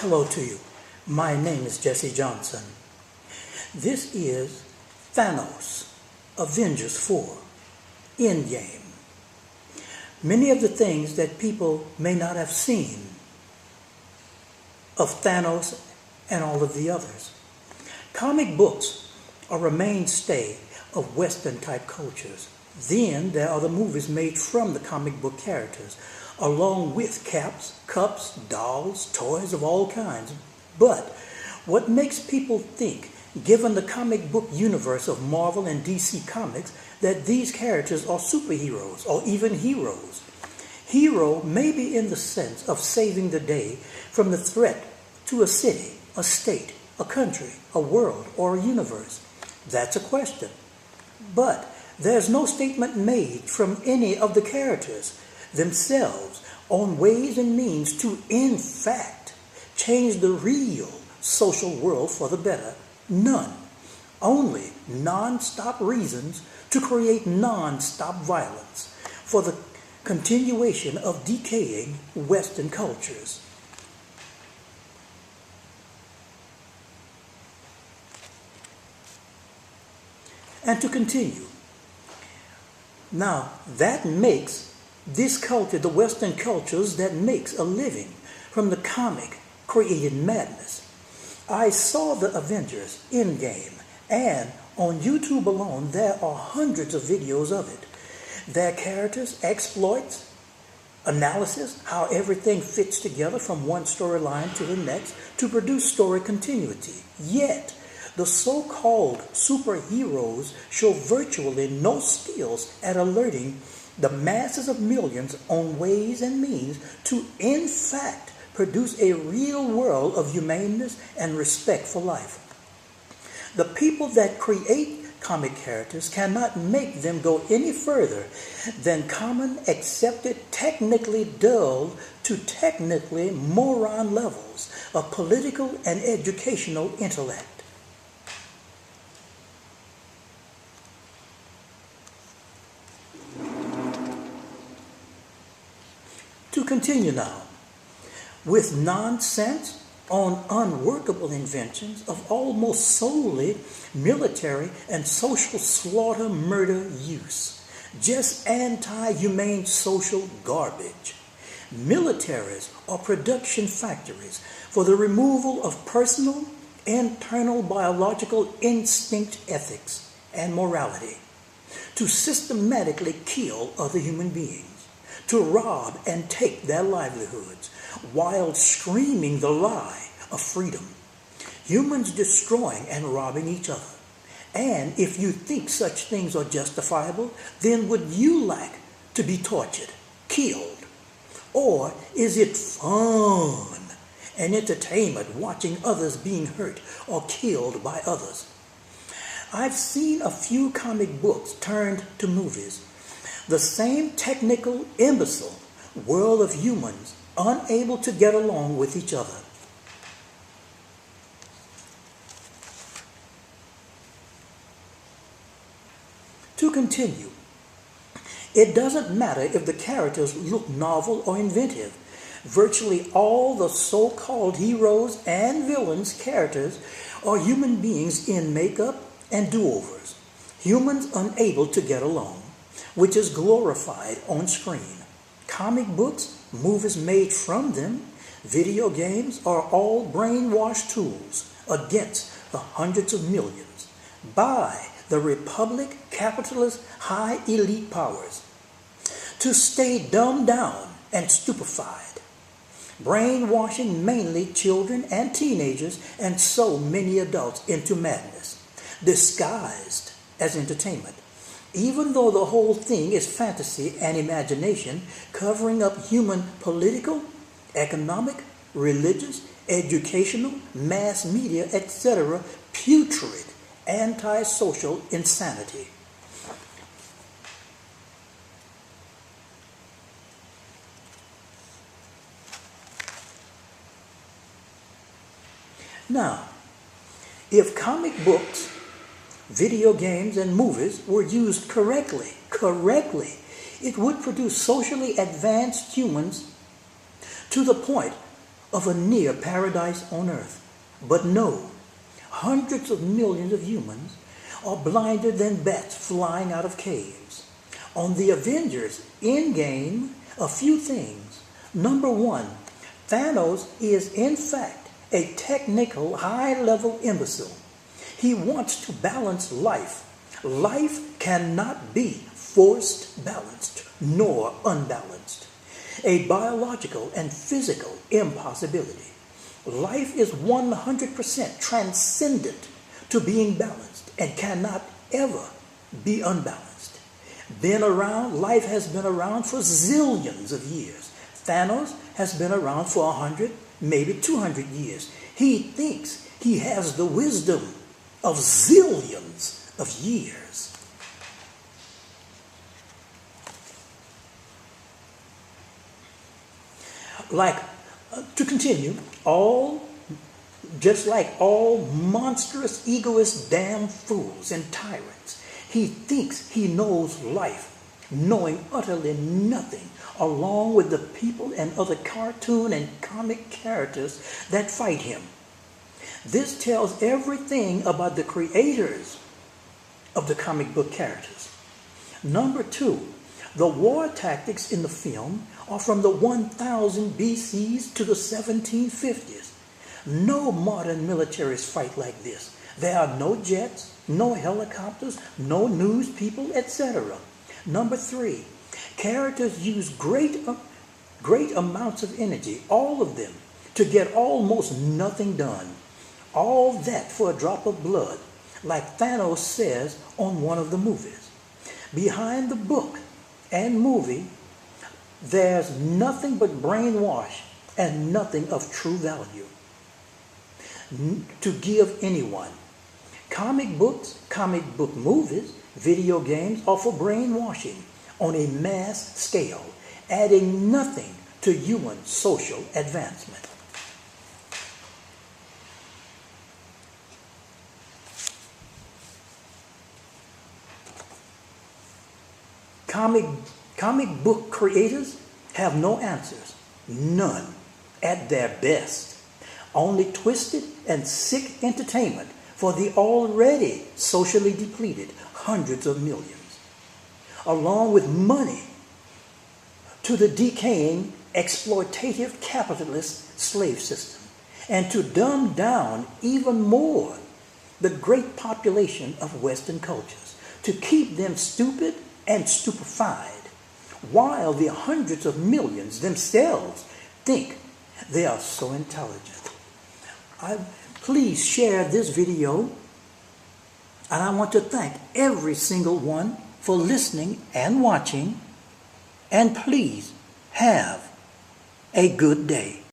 Hello to you. My name is Jessie Johnson. This is Thanos, Avengers 4, Endgame. Many of the things that people may not have seen of Thanos and all of the others. Comic books are a mainstay of Western type cultures. Then there are the movies made from the comic book characters, along with caps, cups, dolls, toys of all kinds. But what makes people think, given the comic book universe of Marvel and DC Comics, that these characters are superheroes or even heroes? Hero may be in the sense of saving the day from the threat to a city, a state, a country, a world, or a universe. That's a question. But there's no statement made from any of the characters themselves on ways and means to, in fact, change the real social world for the better. None. Only non-stop reasons to create non-stop violence for the continuation of decaying Western cultures. And to continue. Now, that makes this culture, the Western cultures that makes a living from the comic created madness. I saw the Avengers Endgame, and on YouTube alone there are hundreds of videos of it. Their characters, exploits, analysis, how everything fits together from one storyline to the next to produce story continuity. Yet, the so-called superheroes show virtually no skills at alerting the masses of millions on ways and means to, in fact, produce a real world of humaneness and respect for life. The people that create comic characters cannot make them go any further than common accepted technically dull to technically moron levels of political and educational intellect. To continue now, with nonsense on unworkable inventions of almost solely military and social slaughter murder use, just anti-humane social garbage. Militaries are production factories for the removal of personal, internal biological instinct ethics and morality, to systematically kill other human beings, to rob and take their livelihoods, while screaming the lie of freedom. Humans destroying and robbing each other. And if you think such things are justifiable, then would you like to be tortured, killed? Or is it fun and entertainment watching others being hurt or killed by others? I've seen a few comic books turned to movies. The same technical imbecile world of humans unable to get along with each other. To continue, it doesn't matter if the characters look novel or inventive. Virtually all the so-called heroes and villains characters are human beings in makeup and do-overs. Humans unable to get along, which is glorified on screen. Comic books, movies made from them, video games are all brainwash tools against the hundreds of millions by the republic, capitalist, high elite powers to stay dumbed down and stupefied, brainwashing mainly children and teenagers and so many adults into madness, disguised as entertainment. Even though the whole thing is fantasy and imagination, covering up human political, economic, religious, educational, mass media, etc., putrid, antisocial insanity. Now, if comic books, video games and movies were used correctly, it would produce socially advanced humans to the point of a near paradise on earth. But no, hundreds of millions of humans are blinder than bats flying out of caves. On the Avengers Endgame, a few things. Number one, Thanos is in fact a technical high-level imbecile. He wants to balance life. Life cannot be forced balanced nor unbalanced. A biological and physical impossibility. Life is 100% transcendent to being balanced and cannot ever be unbalanced. Life has been around for zillions of years. Thanos has been around for 100, maybe 200 years. He thinks he has the wisdom of zillions of years. To continue, just like all monstrous, egoist, damn fools and tyrants, he thinks he knows life, knowing utterly nothing, along with the people and other cartoon and comic characters that fight him. This tells everything about the creators of the comic book characters. Number two, the war tactics in the film are from the 1000 BCs to the 1750s. No modern militaries fight like this. There are no jets, no helicopters, no news people, etc. Number three, characters use great amounts of energy, all of them, to get almost nothing done. All that for a drop of blood, like Thanos says on one of the movies. Behind the book and movie, there's nothing but brainwash and nothing of true value to give anyone. Comic books, comic book movies, video games are for brainwashing on a mass scale, adding nothing to human social advancement. Comic book creators have no answers, none, at their best. Only twisted and sick entertainment for the already socially depleted hundreds of millions, along with money to the decaying exploitative capitalist slave system, and to dumb down even more the great population of Western cultures, to keep them stupid and stupefied, while the hundreds of millions themselves think they are so intelligent. Please share this video, and I want to thank every single one for listening and watching, and please have a good day.